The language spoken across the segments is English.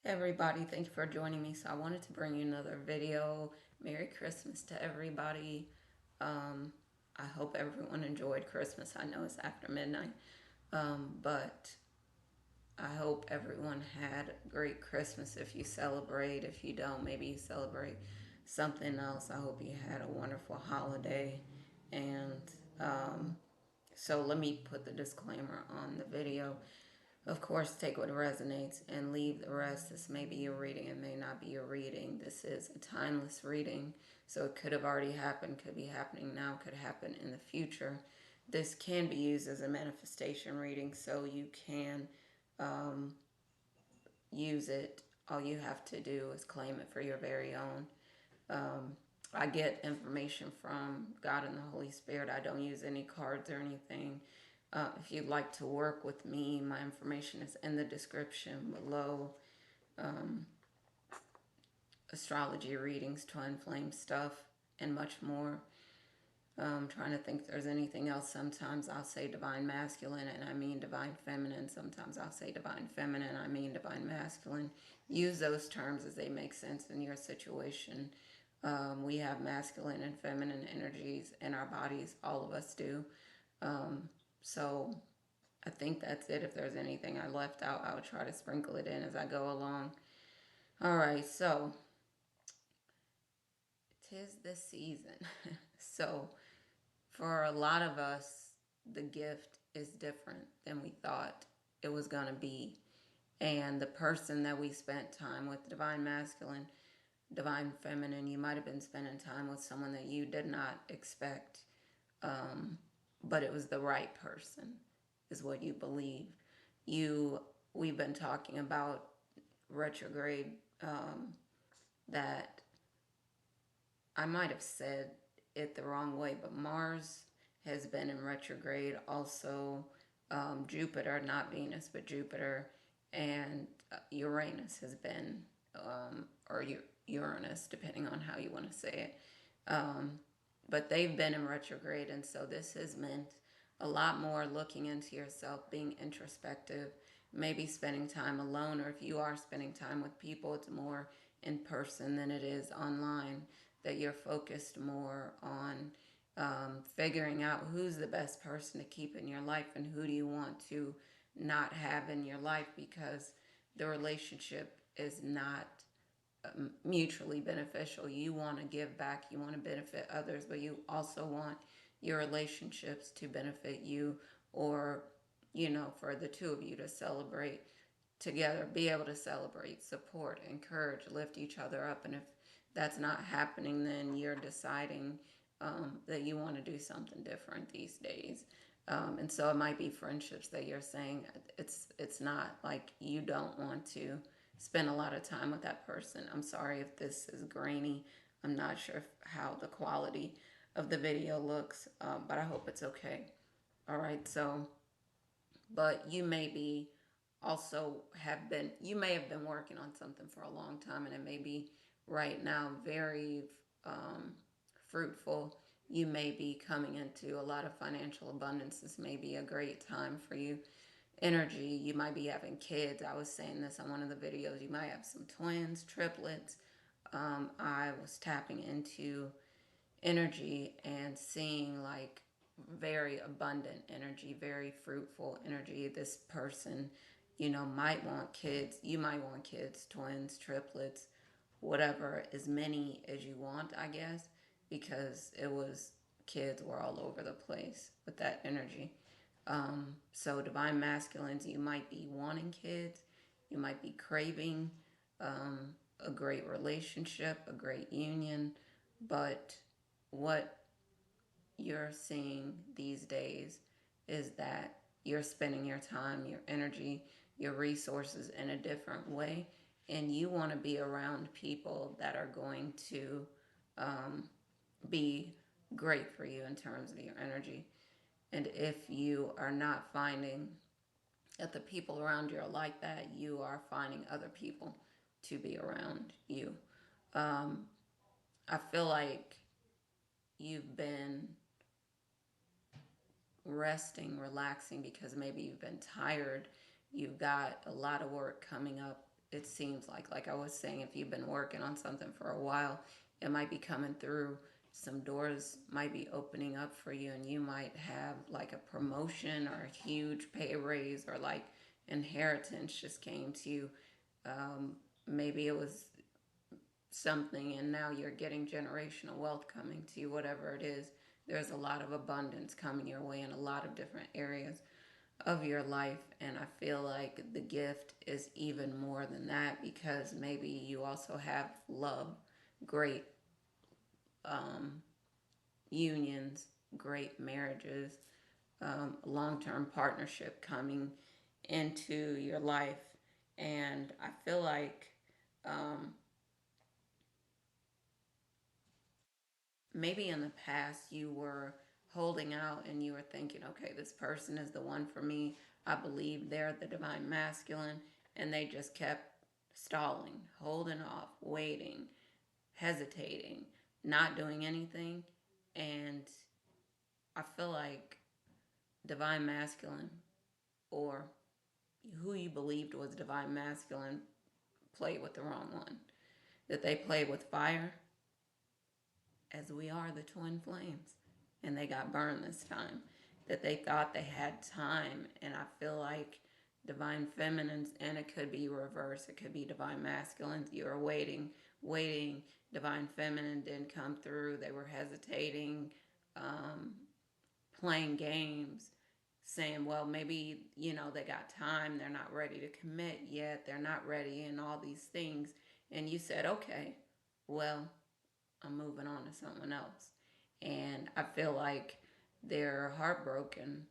Hey everybody, thank you for joining me. So I wanted to bring you another video. Merry Christmas to everybody. Um, I hope everyone enjoyed Christmas. I know it's after midnight, but I hope everyone had a great Christmas. If you celebrate, if you don't, maybe you celebrate something else. I hope you had a wonderful holiday. And um, so let me put the disclaimer on the video. Of course, take what resonates and leave the rest. This may be your reading, it may not be your reading. This is a timeless reading, so it could have already happened, could be happening now, could happen in the future. This can be used as a manifestation reading, so you can um, use it. All you have to do is claim it for your very own. Um, I get information from God and the Holy Spirit. I don't use any cards or anything. If you'd like to work with me, my information is in the description below. Um, Astrology readings, twin flame stuff, and much more. Trying to think if there's anything else. Sometimes I'll say divine masculine and I mean divine feminine. Sometimes I'll say divine feminine, I mean divine masculine. Use those terms as they make sense in your situation. We have masculine and feminine energies in our bodies. All of us do. Um, so I think that's it. If there's anything I left out, I would try to sprinkle it in as I go along. All right, so 'tis the season. So for a lot of us, the gift is different than we thought it was going to be. And the person that we spent time with, divine masculine, divine feminine, you might have been spending time with someone that you did not expect, um, but it was the right person, is what you believe. We've been talking about retrograde, that I might have said it the wrong way, but Mars has been in retrograde. Also, Jupiter, not Venus, but Jupiter, and Uranus has been, or Uranus, depending on how you want to say it. Um, but they've been in retrograde, and so this has meant a lot more looking into yourself, being introspective, maybe spending time alone, or if you are spending time with people, it's more in person than it is online, that you're focused more on figuring out who's the best person to keep in your life and who do you want to not have in your life, because the relationship is not mutually beneficial. You want to give back, you want to benefit others, but you also want your relationships to benefit you, or, for the two of you to celebrate together, be able to celebrate, support, encourage, lift each other up. And if that's not happening, then you're deciding that you want to do something different these days. And so it might be friendships that you're saying it's not like you don't want to spend a lot of time with that person. I'm sorry if this is grainy. I'm not sure how the quality of the video looks, but I hope it's okay. All right, so, but you may have been working on something for a long time, and it may be right now very um, fruitful. You may be coming into a lot of financial abundance. This may be a great time for you. Energy, you might be having kids. I was saying this on one of the videos. You might have some twins, triplets. I was tapping into energy and seeing like very abundant energy, very fruitful energy. This person, might want kids. You might want kids, twins, triplets, whatever, as many as you want, I guess, because kids were all over the place with that energy. So, divine masculines, you might be wanting kids, you might be craving a great relationship, a great union, but what you're seeing these days is that you're spending your time, your energy, your resources in a different way. And you want to be around people that are going to um, be great for you in terms of your energy. And if you are not finding that the people around you are like that, you are finding other people to be around you. Um, I feel like you've been resting, relaxing because maybe you've been tired. You've got a lot of work coming up it seems like I was saying, if you've been working on something for a while, it might be coming through. Some doors might be opening up for you, and you might have like a promotion or a huge pay raise, or like inheritance just came to you. Maybe it was something, and now you're getting generational wealth coming to you, whatever it is. There's a lot of abundance coming your way in a lot of different areas of your life. And I feel like the gift is even more than that, because maybe you also have love, great um, unions, great marriages, long-term partnership coming into your life. And I feel like um, maybe in the past you were holding out and you were thinking, okay, this person is the one for me. I believe they're the divine masculine. And they just kept stalling, holding off, waiting, hesitating, not doing anything. And I feel like divine masculine, or who you believed was divine masculine, played with the wrong one. That they played with fire, as we are the twin flames, and they got burned this time. That they thought they had time, and I feel like divine feminines, and it could be reverse, it could be divine masculines. You were waiting. Divine feminine didn't come through. They were hesitating, um, playing games, saying, well, maybe, they got time. They're not ready to commit yet. They're not ready, and all these things. And you said, okay, well, I'm moving on to someone else. And I feel like they're heartbroken,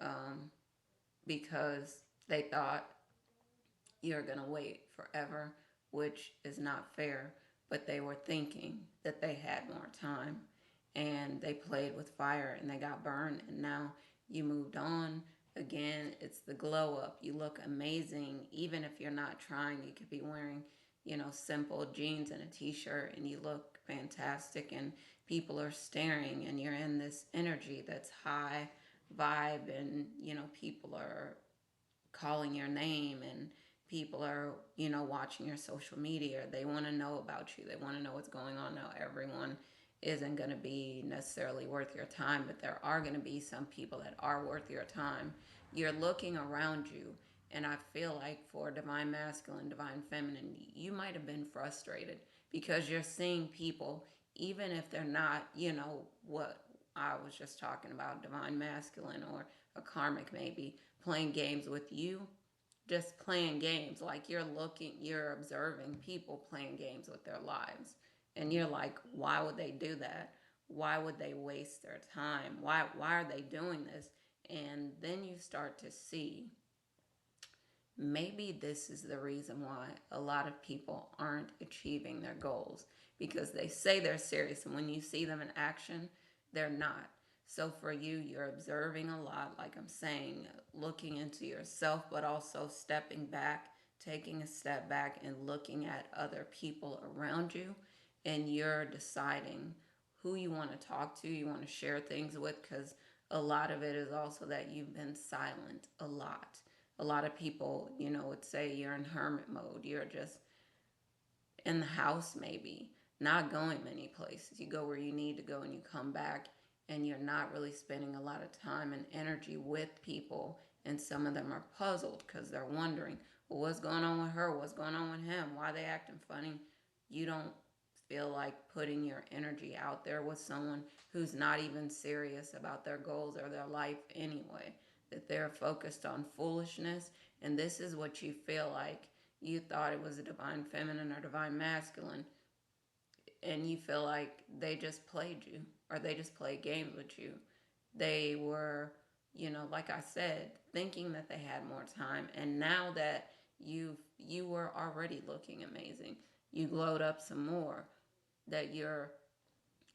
um, because they thought you're going to wait forever, which is not fair. But they were thinking that they had more time, and they played with fire and they got burned. And now you moved on. Again, it's the glow up. You look amazing. Even if you're not trying, you could be wearing, simple jeans and a t shirt, and you look fantastic. And people are staring, and you're in this energy that's high vibe, and, people are calling your name, and people are, watching your social media. They want to know about you. They want to know what's going on. Now, everyone isn't going to be necessarily worth your time, but there are going to be some people that are worth your time. You're looking around you, and I feel like for divine masculine, divine feminine, you might have been frustrated because you're seeing people, even if they're not, what I was just talking about, divine masculine or a karmic maybe, playing games with you, just playing games. Like you're observing people playing games with their lives. And you're like, why would they do that? Why would they waste their time? Why are they doing this? And then you start to see, maybe this is the reason why a lot of people aren't achieving their goals, because they say they're serious, and when you see them in action, they're not. So for you, you're observing a lot, like I'm saying, looking into yourself, but also stepping back, taking a step back and looking at other people around you, and you're deciding who you want to talk to, you want to share things with, because a lot of it is also that you've been silent a lot. A lot of people, would say you're in hermit mode. You're just in the house, maybe, not going many places. You go where you need to go, and you come back, and you're not really spending a lot of time and energy with people. And some of them are puzzled because they're wondering, well, what's going on with her? What's going on with him? Why are they acting funny? You don't feel like putting your energy out there with someone who's not even serious about their goals or their life anyway, that they're focused on foolishness. And this is what you feel like. You thought it was a divine feminine or divine masculine, and you feel like they just played you, or they just played games with you. They were, like I said, thinking that they had more time. And now that you were already looking amazing, you glowed up some more, that you're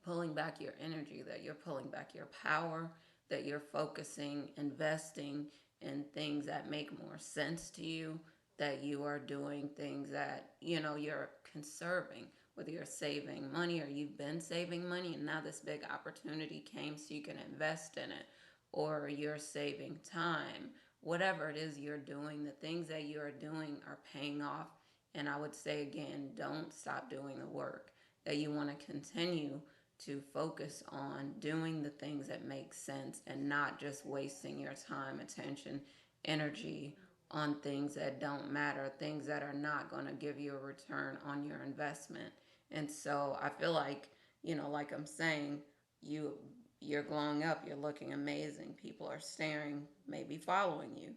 pulling back your energy, that you're pulling back your power, that you're focusing, investing in things that make more sense to you, that you are doing things that, you're conserving, whether you're saving money or you've been saving money and now this big opportunity came so you can invest in it, or you're saving time. Whatever it is you're doing, the things that you are doing are paying off And I would say again, don't stop doing the work, that you want to continue to focus on doing the things that make sense and not just wasting your time, attention, energy on things that don't matter, things that are not going to give you a return on your investment. And so I feel like, like I'm saying, you you're glowing up, you're looking amazing. People are staring, maybe following you,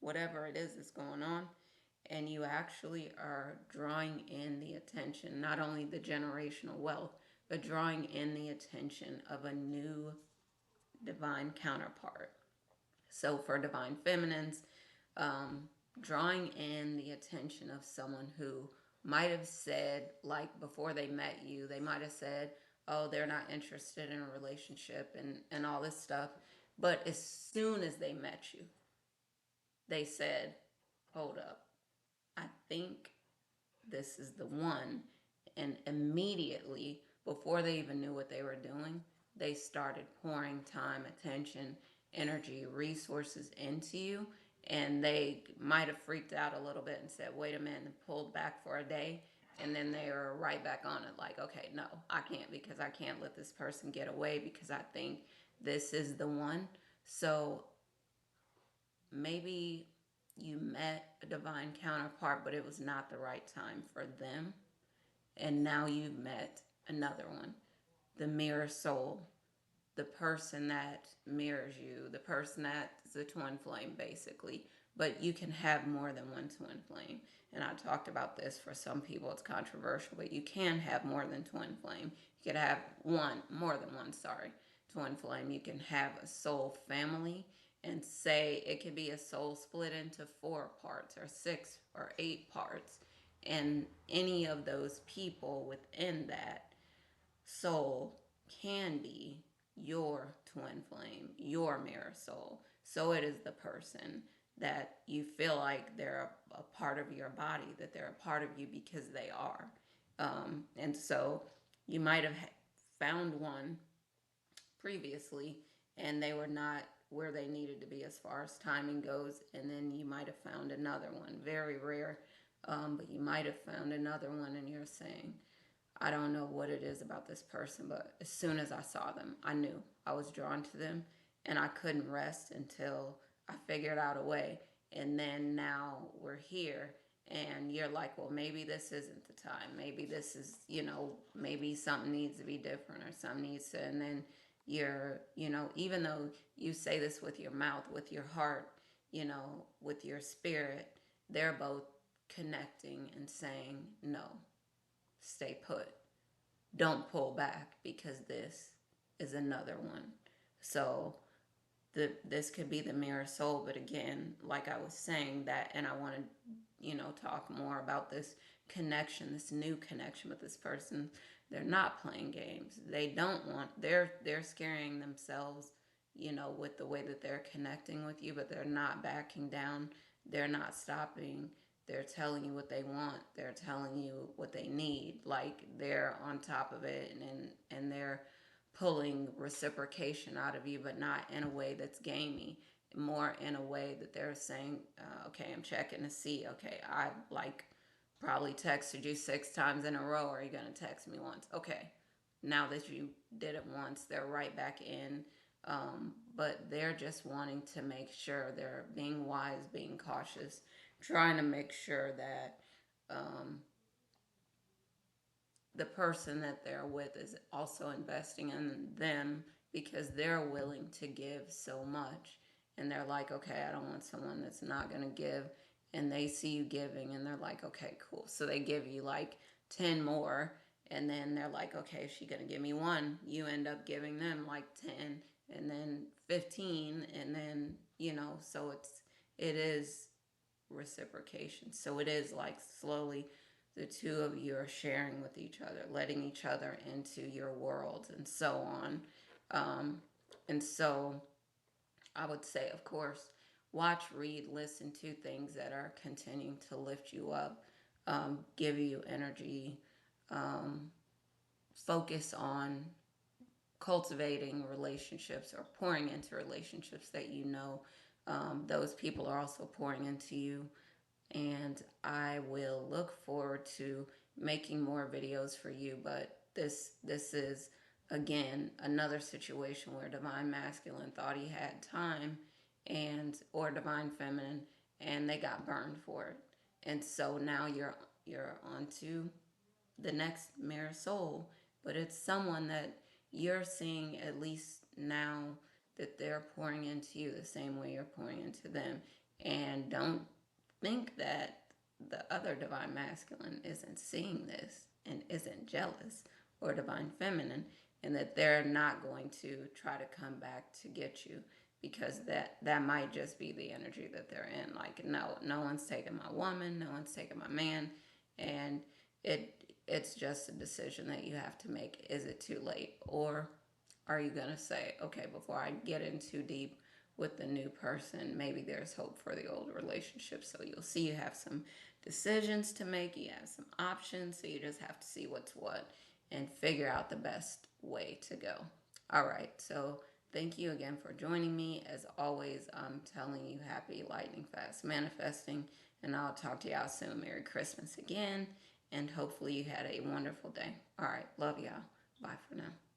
whatever it is that's going on, and you actually are drawing in the attention, not only the generational wealth, but drawing in the attention of a new divine counterpart. So for divine feminines, um, drawing in the attention of someone who might have said, like before they met you, they might have said, oh, they're not interested in a relationship and all this stuff. But as soon as they met you, they said, hold up, I think this is the one. And immediately, before they even knew what they were doing, they started pouring time, attention, energy, resources into you. And they might have freaked out a little bit and said, wait a minute, and pulled back for a day. And then they were right back on it, like, okay, no, I can't, because I can't let this person get away because I think this is the one. So maybe you met a divine counterpart, but it was not the right time for them. And now you've met another one, the mirror soul, the person that mirrors you, the person that's a twin flame, basically. But you can have more than one twin flame. And I talked about this. For some people, it's controversial, but you can have more than twin flame. You could have more than one, sorry, twin flame. You can have a soul family, and say it could be a soul split into 4 parts or 6 or 8 parts. And any of those people within that soul can be your twin flame, your mirror soul. So it is the person that you feel like they're a part of your body, that they're a part of you because they are. And so you might have found one previously and they were not where they needed to be as far as timing goes, and then you might have found another one, very rare, but you might have found another one and you're saying, I don't know what it is about this person, but as soon as I saw them, I knew I was drawn to them, and I couldn't rest until I figured out a way. And then now we're here, and you're like, well, maybe this isn't the time. Maybe this is, maybe something needs to be different or something needs to. And then even though you say this with your mouth, with your heart, with your spirit, they're both connecting and saying, no, stay put. Don't pull back because this is another one. So this could be the mirror soul, but again, like I was saying that, and I want to, talk more about this connection, this new connection with this person. They're not playing games. They don't want. They're scaring themselves, with the way that they're connecting with you, but they're not backing down. They're not stopping. They're telling you what they want. They're telling you what they need. Like they're on top of it, and they're pulling reciprocation out of you, but not in a way that's gamey. More in a way that they're saying, okay, I'm checking to see. Okay, I like probably texted you 6 times in a row. Are you gonna text me once? Okay, now that you did it once, they're right back in. But they're just wanting to make sure, they're being wise, being cautious, trying to make sure that um, the person that they're with is also investing in them, because they're willing to give so much. And they're like, okay, I don't want someone that's not going to give. And they see you giving and they're like, okay, cool. So they give you like 10 more. And then they're like, okay, is she going to give me one? You end up giving them like 10 and then 15. And then, so it is reciprocation. So it is like slowly the two of you are sharing with each other, letting each other into your world, and so on. Um, and so I would say, of course, watch, read, listen to things that are continuing to lift you up, give you energy, um, focus on cultivating relationships or pouring into relationships that those people are also pouring into you. and I will look forward to making more videos for you. But this is again another situation where divine masculine thought he had time, and or divine feminine, and they got burned for it. And so now you're on to the next mirror soul, but it's someone that you're seeing at least now that they're pouring into you the same way you're pouring into them. And don't think that the other divine masculine isn't seeing this and isn't jealous, or divine feminine, and that they're not going to try to come back to get you, because that might just be the energy that they're in. Like, no one's taking my woman, no one's taking my man. And it's just a decision that you have to make. Is it too late, or are you going to say, okay, before I get in too deep with the new person, maybe there's hope for the old relationship? So you'll see you have some decisions to make, you have some options, so you just have to see what's what and figure out the best way to go. All right, so thank you again for joining me. As always, I'm telling you, happy lightning fast manifesting, and I'll talk to y'all soon. Merry Christmas again, and hopefully you had a wonderful day. All right, love y'all. Bye for now.